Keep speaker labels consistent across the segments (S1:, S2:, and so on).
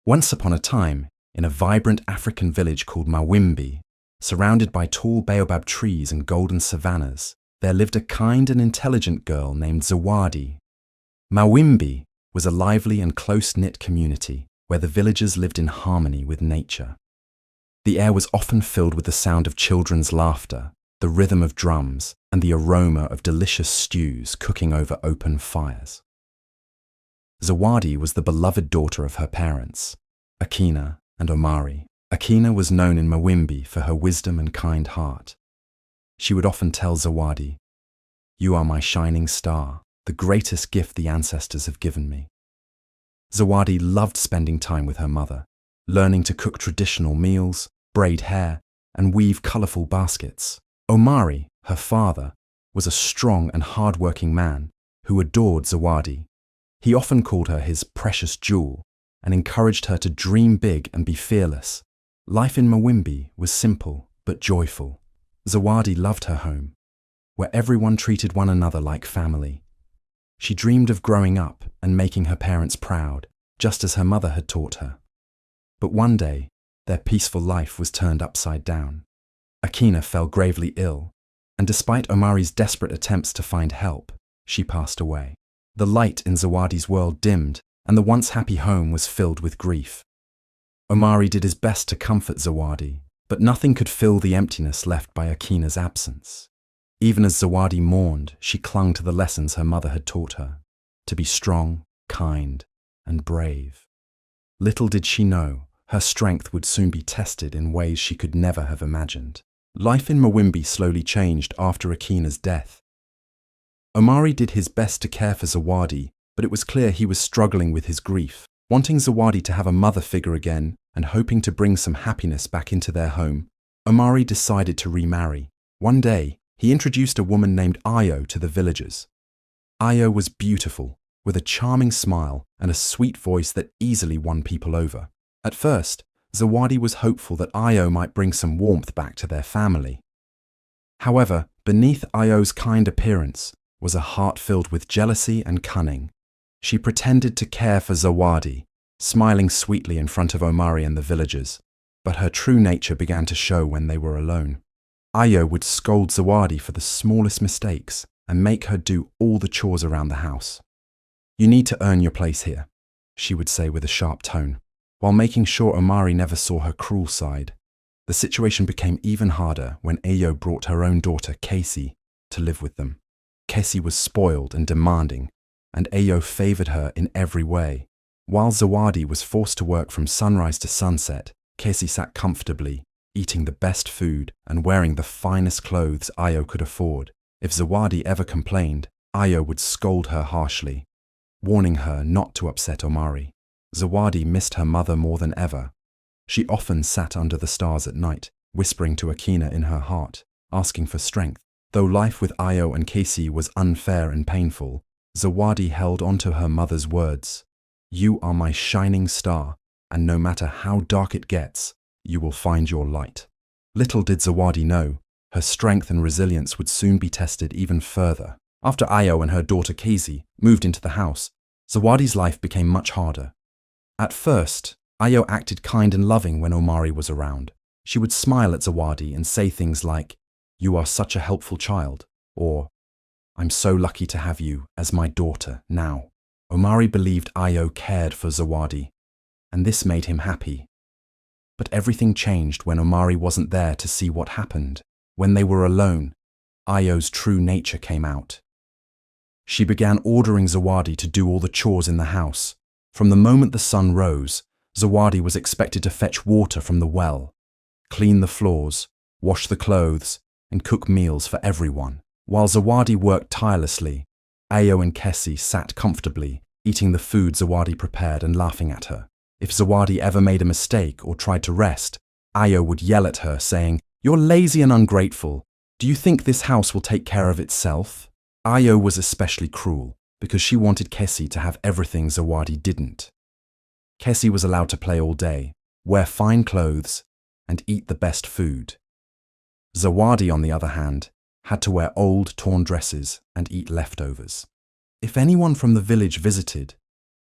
S1: Once upon a time, in a vibrant African village called Mawimbi, surrounded by tall baobab trees and golden savannas, there lived a kind and intelligent girl named Zawadi. Mawimbi was a lively and close-knit community where the villagers lived in harmony with nature. The air was often filled with the sound of children's laughter, the rhythm of drums, and the aroma of delicious stews cooking over open fires. Zawadi was the beloved daughter of her parents, Akina and Omari. Akina was known in Mawimbi for her wisdom and kind heart. She would often tell Zawadi, "You are my shining star, the greatest gift the ancestors have given me." Zawadi loved spending time with her mother, learning to cook traditional meals, braid hair, and weave colourful baskets. Omari, her father, was a strong and hard-working man who adored Zawadi. He often called her his precious jewel and encouraged her to dream big and be fearless. Life in Mawimbi was simple but joyful. Zawadi loved her home, where everyone treated one another like family. She dreamed of growing up and making her parents proud, just as her mother had taught her. But one day, their peaceful life was turned upside down. Akina fell gravely ill, and despite Omari's desperate attempts to find help, she passed away. The light in Zawadi's world dimmed, and the once happy home was filled with grief. Omari did his best to comfort Zawadi, but nothing could fill the emptiness left by Akina's absence. Even as Zawadi mourned, she clung to the lessons her mother had taught her, to be strong, kind, and brave. Little did she know, her strength would soon be tested in ways she could never have imagined. Life in Mawimbi slowly changed after Akina's death. Omari did his best to care for Zawadi, but it was clear he was struggling with his grief. Wanting Zawadi to have a mother figure again and hoping to bring some happiness back into their home, Omari decided to remarry. One day, he introduced a woman named Ayo to the villagers. Ayo was beautiful, with a charming smile and a sweet voice that easily won people over. At first, Zawadi was hopeful that Ayo might bring some warmth back to their family. However, beneath Ayo's kind appearance was a heart filled with jealousy and cunning. She pretended to care for Zawadi, smiling sweetly in front of Omari and the villagers, but her true nature began to show when they were alone. Ayo would scold Zawadi for the smallest mistakes and make her do all the chores around the house. "You need to earn your place here," she would say with a sharp tone, while making sure Omari never saw her cruel side. The situation became even harder when Ayo brought her own daughter, Casey, to live with them. Casey was spoiled and demanding, and Ayo favoured her in every way. While Zawadi was forced to work from sunrise to sunset, Casey sat comfortably, eating the best food and wearing the finest clothes Ayo could afford. If Zawadi ever complained, Ayo would scold her harshly, warning her not to upset Omari. Zawadi missed her mother more than ever. She often sat under the stars at night, whispering to Akina in her heart, asking for strength. Though life with Ayo and Casey was unfair and painful, Zawadi held on to her mother's words. "You are my shining star, and no matter how dark it gets, you will find your light." Little did Zawadi know, her strength and resilience would soon be tested even further. After Ayo and her daughter Casey moved into the house, Zawadi's life became much harder. At first, Ayo acted kind and loving when Omari was around. She would smile at Zawadi and say things like, "You are such a helpful child," or "I'm so lucky to have you as my daughter now." Omari believed Ayo cared for Zawadi, and this made him happy. But everything changed when Omari wasn't there to see what happened. When they were alone, Ayo's true nature came out. She began ordering Zawadi to do all the chores in the house. From the moment the sun rose, Zawadi was expected to fetch water from the well, clean the floors, wash the clothes, and cook meals for everyone. While Zawadi worked tirelessly, Ayo and Casey sat comfortably, eating the food Zawadi prepared and laughing at her. If Zawadi ever made a mistake or tried to rest, Ayo would yell at her, saying, "You're lazy and ungrateful. Do you think this house will take care of itself?" Ayo was especially cruel because she wanted Casey to have everything Zawadi didn't. Casey was allowed to play all day, wear fine clothes, and eat the best food. Zawadi, on the other hand, had to wear old, torn dresses and eat leftovers. If anyone from the village visited,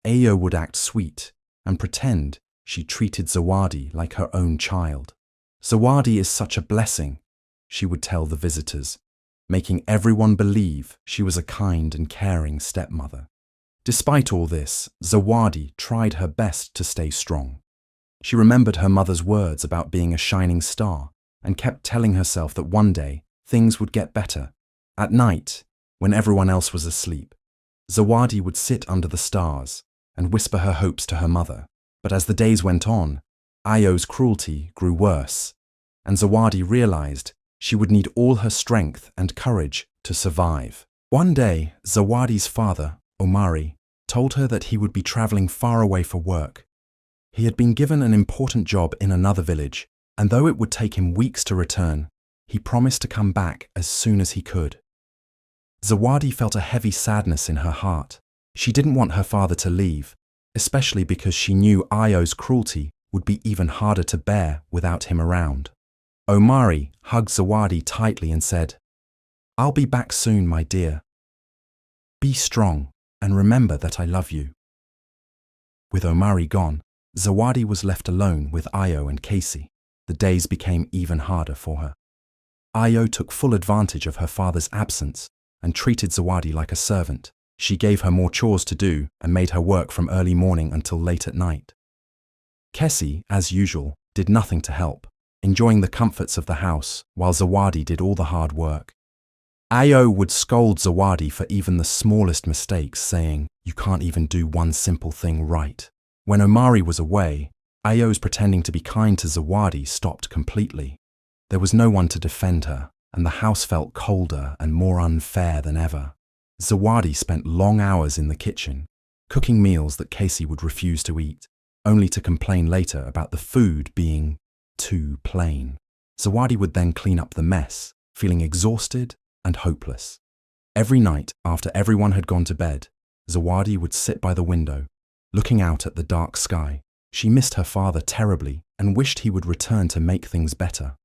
S1: Ayo would act sweet and pretend she treated Zawadi like her own child. "Zawadi is such a blessing," she would tell the visitors, making everyone believe she was a kind and caring stepmother. Despite all this, Zawadi tried her best to stay strong. She remembered her mother's words about being a shining star and kept telling herself that one day things would get better. At night, when everyone else was asleep, Zawadi would sit under the stars and whisper her hopes to her mother. But as the days went on, Ayo's cruelty grew worse, and Zawadi realized she would need all her strength and courage to survive. One day, Zawadi's father, Omari, told her that he would be traveling far away for work. He had been given an important job in another village, and though it would take him weeks to return, he promised to come back as soon as he could. Zawadi felt a heavy sadness in her heart. She didn't want her father to leave, especially because she knew Ayo's cruelty would be even harder to bear without him around. Omari hugged Zawadi tightly and said, "I'll be back soon, my dear. Be strong and remember that I love you." With Omari gone, Zawadi was left alone with Ayo and Casey. The days became even harder for her. Ayo took full advantage of her father's absence and treated Zawadi like a servant. She gave her more chores to do and made her work from early morning until late at night. Casey, as usual, did nothing to help, enjoying the comforts of the house while Zawadi did all the hard work. Ayo would scold Zawadi for even the smallest mistakes, saying, "You can't even do one simple thing right." When Omari was away, Ayo's pretending to be kind to Zawadi stopped completely. There was no one to defend her, and the house felt colder and more unfair than ever. Zawadi spent long hours in the kitchen, cooking meals that Casey would refuse to eat, only to complain later about the food being too plain. Zawadi would then clean up the mess, feeling exhausted and hopeless. Every night, after everyone had gone to bed, Zawadi would sit by the window, looking out at the dark sky. She missed her father terribly and wished he would return to make things better.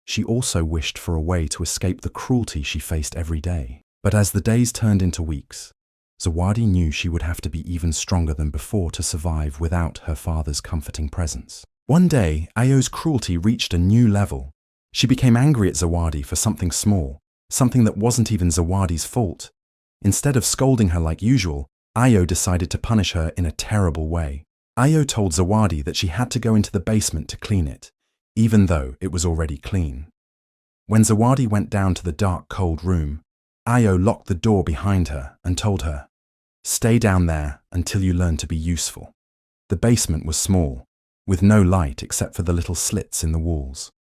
S1: She also wished for a way to escape the cruelty she faced every day. But as the days turned into weeks, Zawadi knew she would have to be even stronger than before to survive without her father's comforting presence. One day, Ayo's cruelty reached a new level. She became angry at Zawadi for something small, something that wasn't even Zawadi's fault. Instead of scolding her like usual, Ayo decided to punish her in a terrible way. Ayo told Zawadi that she had to go into the basement to clean it, even though it was already clean. When Zawadi went down to the dark, cold room, Ayo locked the door behind her and told her, "Stay down there until you learn to be useful." The basement was small, with no light except for the little slits in the walls.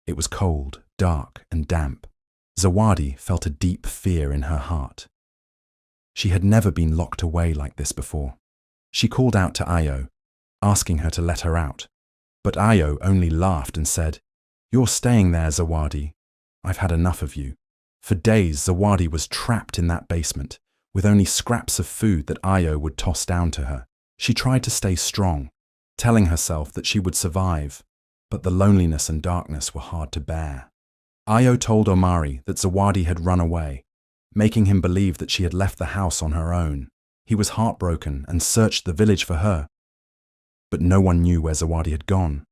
S1: It was cold, dark, and damp. Zawadi felt a deep fear in her heart. She had never been locked away like this before. She called out to Ayo, asking her to let her out. But Ayo only laughed and said, "You're staying there, Zawadi. I've had enough of you." For days, Zawadi was trapped in that basement, with only scraps of food that Ayo would toss down to her. She tried to stay strong, telling herself that she would survive, but the loneliness and darkness were hard to bear. Ayo told Omari that Zawadi had run away, making him believe that she had left the house on her own. He was heartbroken and searched the village for her, but no one knew where Zawadi had gone.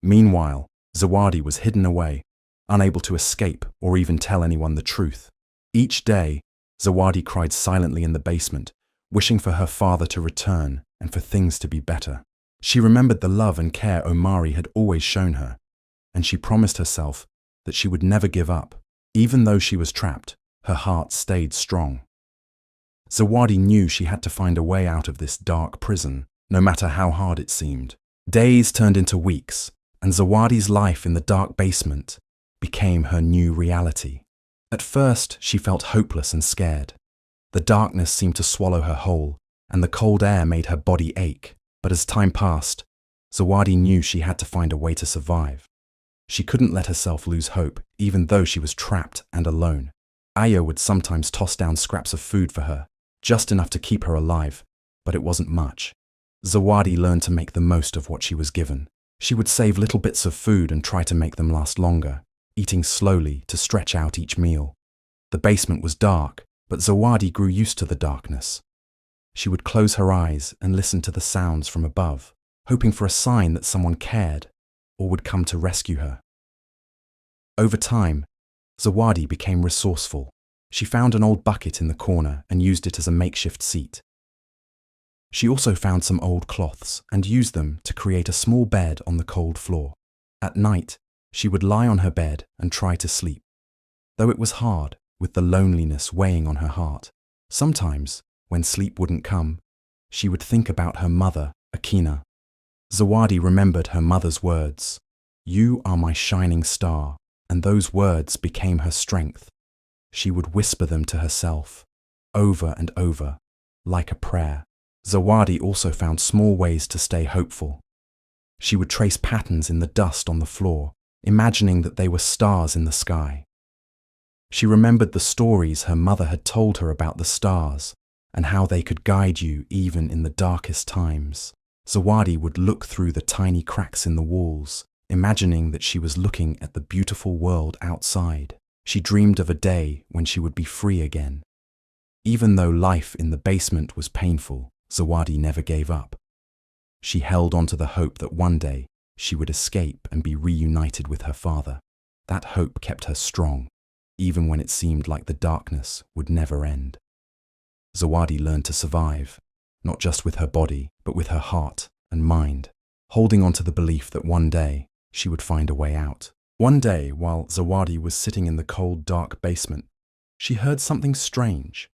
S1: Meanwhile, Zawadi was hidden away, unable to escape or even tell anyone the truth. Each day, Zawadi cried silently in the basement, wishing for her father to return and for things to be better. She remembered the love and care Omari had always shown her, and she promised herself that she would never give up. Even though she was trapped, her heart stayed strong. Zawadi knew she had to find a way out of this dark prison, no matter how hard it seemed. Days turned into weeks, and Zawadi's life in the dark basement became her new reality. At first, she felt hopeless and scared. The darkness seemed to swallow her whole, and the cold air made her body ache. But as time passed, Zawadi knew she had to find a way to survive. She couldn't let herself lose hope, even though she was trapped and alone. Ayo would sometimes toss down scraps of food for her, just enough to keep her alive, but it wasn't much. Zawadi learned to make the most of what she was given. She would save little bits of food and try to make them last longer, eating slowly to stretch out each meal. The basement was dark, but Zawadi grew used to the darkness. She would close her eyes and listen to the sounds from above, hoping for a sign that someone cared or would come to rescue her. Over time, Zawadi became resourceful. She found an old bucket in the corner and used it as a makeshift seat. She also found some old cloths and used them to create a small bed on the cold floor. At night, she would lie on her bed and try to sleep, though it was hard with the loneliness weighing on her heart. Sometimes, when sleep wouldn't come, she would think about her mother, Akina. Zawadi remembered her mother's words, "You are my shining star," and those words became her strength. She would whisper them to herself, over and over, like a prayer. Zawadi also found small ways to stay hopeful. She would trace patterns in the dust on the floor, imagining that they were stars in the sky. She remembered the stories her mother had told her about the stars and how they could guide you even in the darkest times. Zawadi would look through the tiny cracks in the walls, imagining that she was looking at the beautiful world outside. She dreamed of a day when she would be free again. Even though life in the basement was painful, Zawadi never gave up. She held on to the hope that one day she would escape and be reunited with her father. That hope kept her strong, even when it seemed like the darkness would never end. Zawadi learned to survive, not just with her body, but with her heart and mind, holding on to the belief that one day she would find a way out. One day, while Zawadi was sitting in the cold, dark basement, she heard something strange.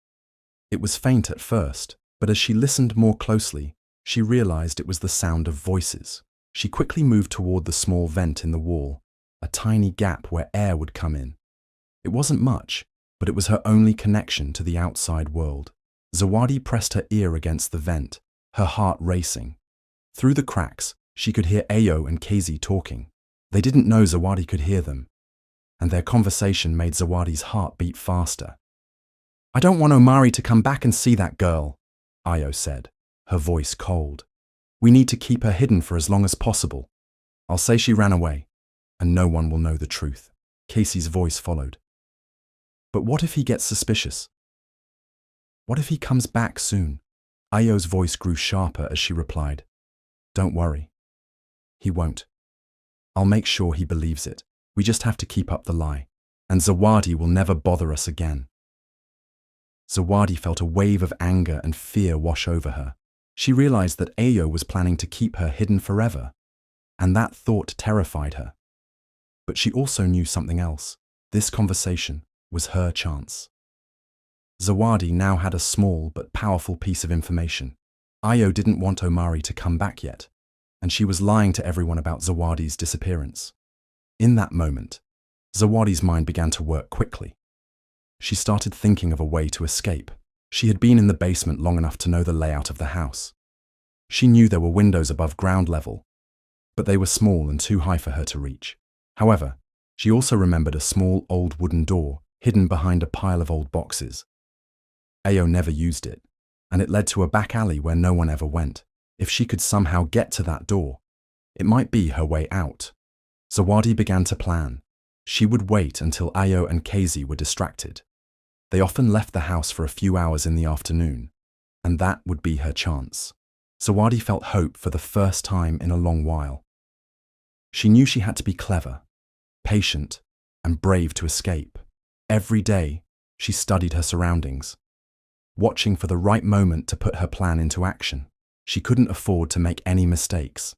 S1: It was faint at first, but as she listened more closely, she realized it was the sound of voices. She quickly moved toward the small vent in the wall, a tiny gap where air would come in. It wasn't much, but it was her only connection to the outside world. Zawadi pressed her ear against the vent, her heart racing. Through the cracks, she could hear Ayo and Kezi talking. They didn't know Zawadi could hear them, and their conversation made Zawadi's heart beat faster. "I don't want Omari to come back and see that girl," Ayo said, her voice cold. "We need to keep her hidden for as long as possible. I'll say she ran away, and no one will know the truth." Casey's voice followed. "But what if he gets suspicious? What if he comes back soon?" Ayo's voice grew sharper as she replied, "Don't worry. He won't. I'll make sure he believes it. We just have to keep up the lie, and Zawadi will never bother us again." Zawadi felt a wave of anger and fear wash over her. She realized that Ayo was planning to keep her hidden forever, and that thought terrified her. But she also knew something else. This conversation was her chance. Zawadi now had a small but powerful piece of information. Ayo didn't want Omari to come back yet, and she was lying to everyone about Zawadi's disappearance. In that moment, Zawadi's mind began to work quickly. She started thinking of a way to escape. She had been in the basement long enough to know the layout of the house. She knew there were windows above ground level, but they were small and too high for her to reach. However, she also remembered a small old wooden door hidden behind a pile of old boxes. Ayo never used it, and it led to a back alley where no one ever went. If she could somehow get to that door, it might be her way out. Zawadi began to plan. She would wait until Ayo and Kezi were distracted. They often left the house for a few hours in the afternoon, and that would be her chance. Zawadi felt hope for the first time in a long while. She knew she had to be clever, patient, and brave to escape. Every day, she studied her surroundings, watching for the right moment to put her plan into action. She couldn't afford to make any mistakes.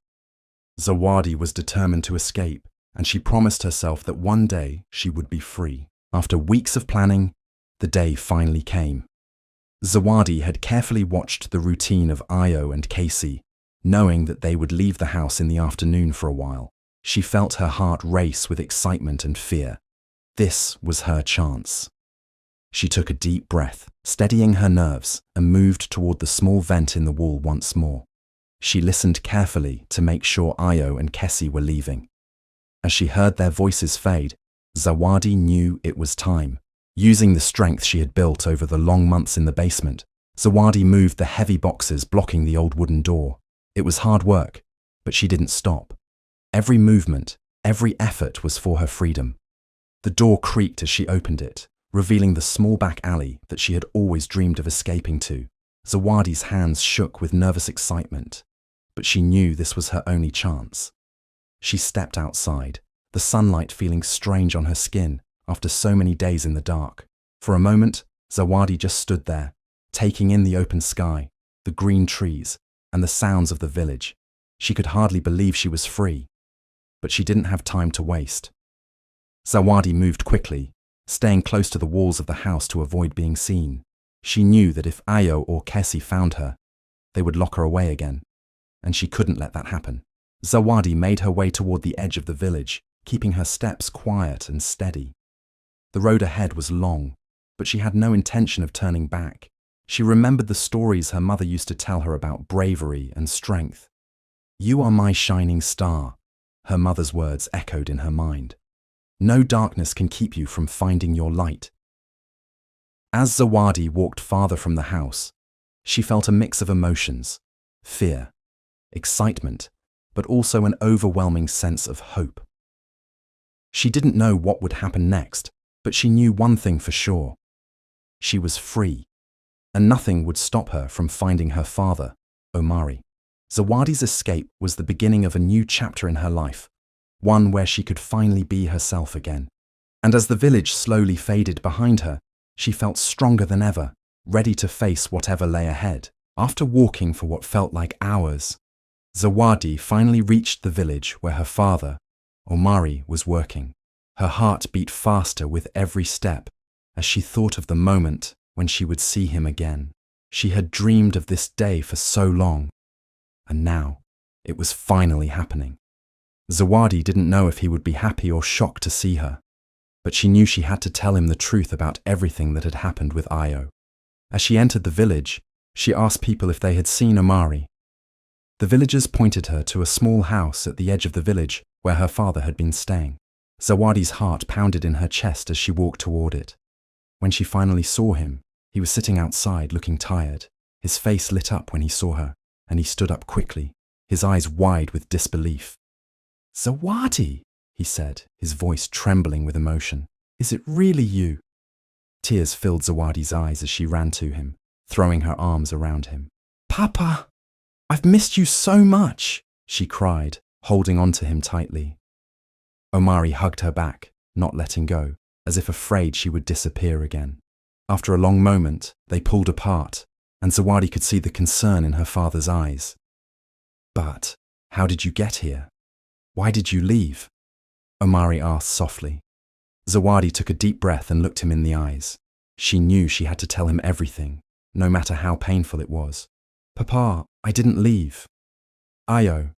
S1: Zawadi was determined to escape, and she promised herself that one day she would be free. After weeks of planning, the day finally came. Zawadi had carefully watched the routine of Ayo and Casey, knowing that they would leave the house in the afternoon for a while. She felt her heart race with excitement and fear. This was her chance. She took a deep breath, steadying her nerves, and moved toward the small vent in the wall once more. She listened carefully to make sure Ayo and Kessie were leaving. As she heard their voices fade, Zawadi knew it was time. Using the strength she had built over the long months in the basement, Zawadi moved the heavy boxes blocking the old wooden door. It was hard work, but she didn't stop. Every movement, every effort was for her freedom. The door creaked as she opened it, revealing the small back alley that she had always dreamed of escaping to. Zawadi's hands shook with nervous excitement, but she knew this was her only chance. She stepped outside, the sunlight feeling strange on her skin after so many days in the dark. For a moment, Zawadi just stood there, taking in the open sky, the green trees, and the sounds of the village. She could hardly believe she was free, but she didn't have time to waste. Zawadi moved quickly, staying close to the walls of the house to avoid being seen. She knew that if Ayo or Kessie found her, they would lock her away again, and she couldn't let that happen. Zawadi made her way toward the edge of the village, keeping her steps quiet and steady. The road ahead was long, but she had no intention of turning back. She remembered the stories her mother used to tell her about bravery and strength. "You are my shining star," her mother's words echoed in her mind. "No darkness can keep you from finding your light." As Zawadi walked farther from the house, she felt a mix of emotions: fear, excitement, but also an overwhelming sense of hope. She didn't know what would happen next, but she knew one thing for sure. She was free, and nothing would stop her from finding her father, Omari. Zawadi's escape was the beginning of a new chapter in her life, one where she could finally be herself again. And as the village slowly faded behind her, she felt stronger than ever, ready to face whatever lay ahead. After walking for what felt like hours, Zawadi finally reached the village where her father, Omari, was working. Her heart beat faster with every step as she thought of the moment when she would see him again. She had dreamed of this day for so long, and now it was finally happening. Zawadi didn't know if he would be happy or shocked to see her, but she knew she had to tell him the truth about everything that had happened with Ayo. As she entered the village, she asked people if they had seen Omari. The villagers pointed her to a small house at the edge of the village where her father had been staying. Zawadi's heart pounded in her chest as she walked toward it. When she finally saw him, he was sitting outside looking tired. His face lit up when he saw her, and he stood up quickly, his eyes wide with disbelief. "Zawadi," he said, his voice trembling with emotion. "Is it really you?" Tears filled Zawadi's eyes as she ran to him, throwing her arms around him. "Papa, I've missed you so much," she cried, holding on to him tightly. Omari hugged her back, not letting go, as if afraid she would disappear again. After a long moment, they pulled apart, and Zawadi could see the concern in her father's eyes. "But how did you get here? Why did you leave?" Omari asked softly. Zawadi took a deep breath and looked him in the eyes. She knew she had to tell him everything, no matter how painful it was. "Papa, I didn't leave. Ayo.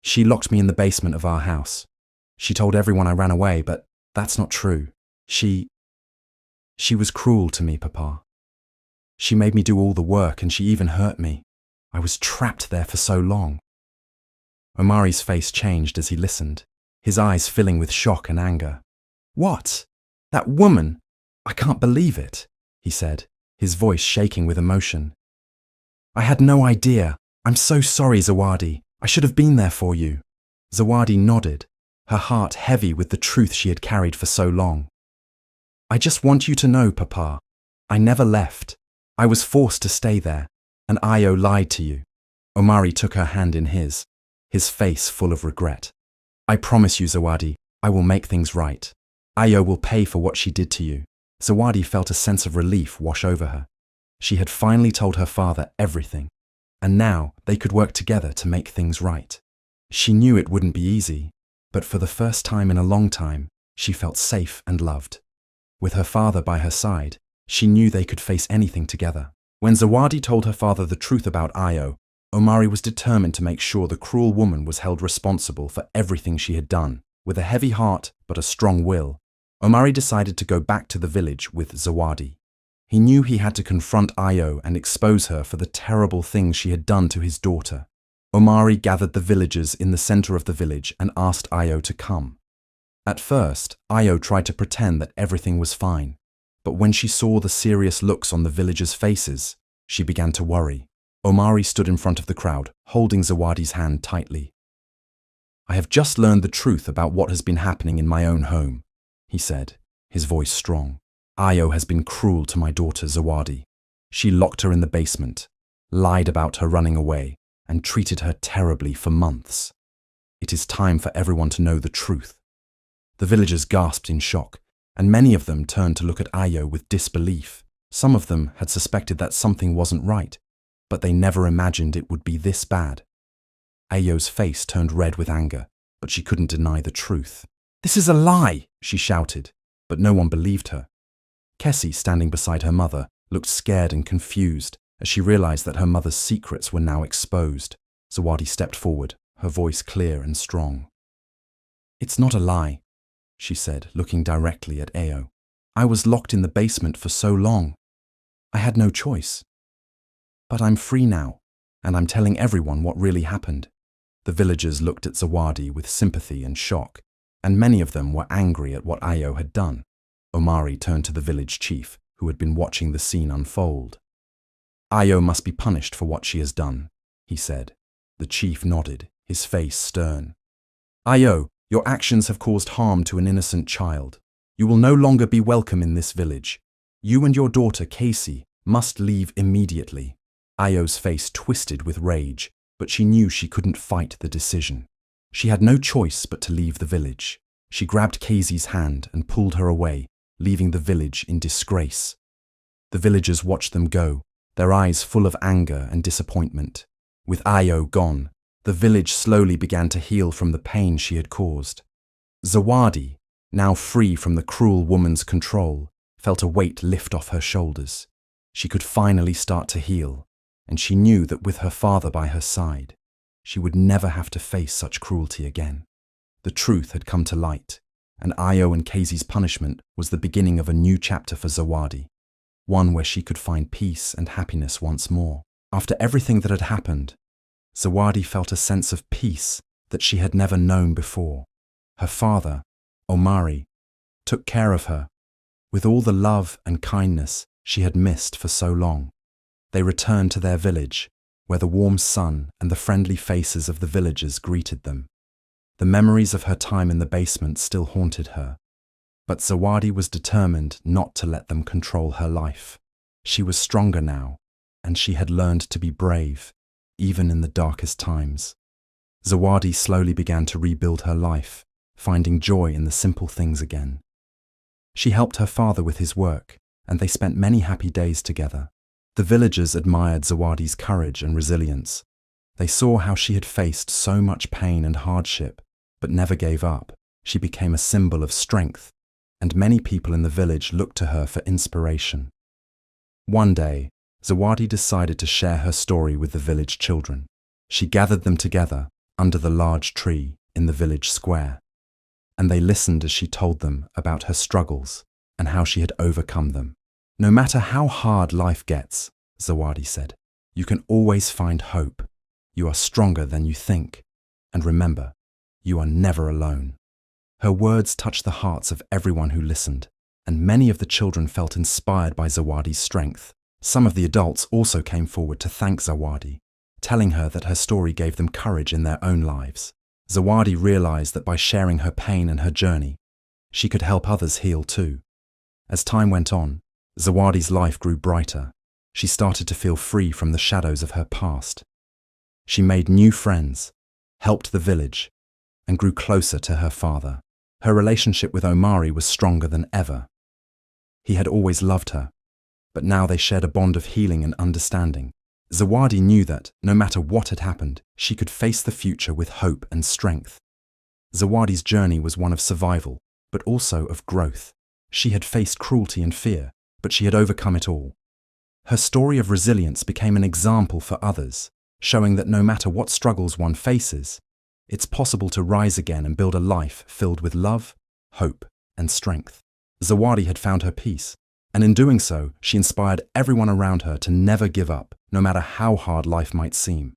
S1: She locked me in the basement of our house. She told everyone I ran away, but that's not true. She was cruel to me, Papa. She made me do all the work and she even hurt me. I was trapped there for so long." Omari's face changed as he listened, his eyes filling with shock and anger. "What? That woman? I can't believe it," he said, his voice shaking with emotion. "I had no idea. I'm so sorry, Zawadi. I should have been there for you." Zawadi nodded, her heart heavy with the truth she had carried for so long. "I just want you to know, Papa, I never left. I was forced to stay there, and Ayo lied to you." Omari took her hand in his face full of regret. "I promise you, Zawadi, I will make things right. Ayo will pay for what she did to you." Zawadi felt a sense of relief wash over her. She had finally told her father everything, and now they could work together to make things right. She knew it wouldn't be easy, but for the first time in a long time, she felt safe and loved. With her father by her side, she knew they could face anything together. When Zawadi told her father the truth about Ayo, Omari was determined to make sure the cruel woman was held responsible for everything she had done. With a heavy heart but a strong will, Omari decided to go back to the village with Zawadi. He knew he had to confront Ayo and expose her for the terrible things she had done to his daughter. Omari gathered the villagers in the center of the village and asked Ayo to come. At first, Ayo tried to pretend that everything was fine, but when she saw the serious looks on the villagers' faces, she began to worry. Omari stood in front of the crowd, holding Zawadi's hand tightly. "I have just learned the truth about what has been happening in my own home," he said, his voice strong. "Ayo has been cruel to my daughter Zawadi. She locked her in the basement, lied about her running away, and treated her terribly for months. It is time for everyone to know the truth. The villagers gasped in shock, and many of them turned to look at Ayo with disbelief. Some of them had suspected that something wasn't right, but they never imagined it would be this bad. Ayo's face turned red with anger, but she couldn't deny the truth. "This is a lie!" she shouted, but no one believed her. Kessie, standing beside her mother, looked scared and confused as she realized that her mother's secrets were now exposed. Zawadi stepped forward, her voice clear and strong. "It's not a lie," she said, looking directly at Ayo. "I was locked in the basement for so long. I had no choice. But I'm free now, and I'm telling everyone what really happened." The villagers looked at Zawadi with sympathy and shock, and many of them were angry at what Ayo had done. Omari turned to the village chief, who had been watching the scene unfold. "Ayo must be punished for what she has done," he said. The chief nodded, his face stern. "Ayo, your actions have caused harm to an innocent child. You will no longer be welcome in this village. You and your daughter, Casey, must leave immediately." Ayo's face twisted with rage, but she knew she couldn't fight the decision. She had no choice but to leave the village. She grabbed Casey's hand and pulled her away, leaving the village in disgrace. The villagers watched them go, their eyes full of anger and disappointment. With Ayo gone, the village slowly began to heal from the pain she had caused. Zawadi, now free from the cruel woman's control, felt a weight lift off her shoulders. She could finally start to heal, and she knew that with her father by her side, she would never have to face such cruelty again. The truth had come to light, and Ayo and Casey's punishment was the beginning of a new chapter for Zawadi, one where she could find peace and happiness once more. After everything that had happened, Zawadi felt a sense of peace that she had never known before. Her father, Omari, took care of her with all the love and kindness she had missed for so long. They returned to their village, where the warm sun and the friendly faces of the villagers greeted them. The memories of her time in the basement still haunted her, but Zawadi was determined not to let them control her life. She was stronger now, and she had learned to be brave, even in the darkest times. Zawadi slowly began to rebuild her life, finding joy in the simple things again. She helped her father with his work, and they spent many happy days together. The villagers admired Zawadi's courage and resilience. They saw how she had faced so much pain and hardship, but never gave up. She became a symbol of strength, and many people in the village looked to her for inspiration. One day, Zawadi decided to share her story with the village children. She gathered them together under the large tree in the village square, and they listened as she told them about her struggles and how she had overcome them. "No matter how hard life gets," Zawadi said, "you can always find hope. You are stronger than you think. And remember, you are never alone." Her words touched the hearts of everyone who listened, and many of the children felt inspired by Zawadi's strength. Some of the adults also came forward to thank Zawadi, telling her that her story gave them courage in their own lives. Zawadi realized that by sharing her pain and her journey, she could help others heal too. As time went on, Zawadi's life grew brighter. She started to feel free from the shadows of her past. She made new friends, helped the village, and grew closer to her father. Her relationship with Omari was stronger than ever. He had always loved her, but now they shared a bond of healing and understanding. Zawadi knew that, no matter what had happened, she could face the future with hope and strength. Zawadi's journey was one of survival, but also of growth. She had faced cruelty and fear, but she had overcome it all. Her story of resilience became an example for others, showing that no matter what struggles one faces, it's possible to rise again and build a life filled with love, hope, and strength. Zawadi had found her peace, and in doing so, she inspired everyone around her to never give up, no matter how hard life might seem.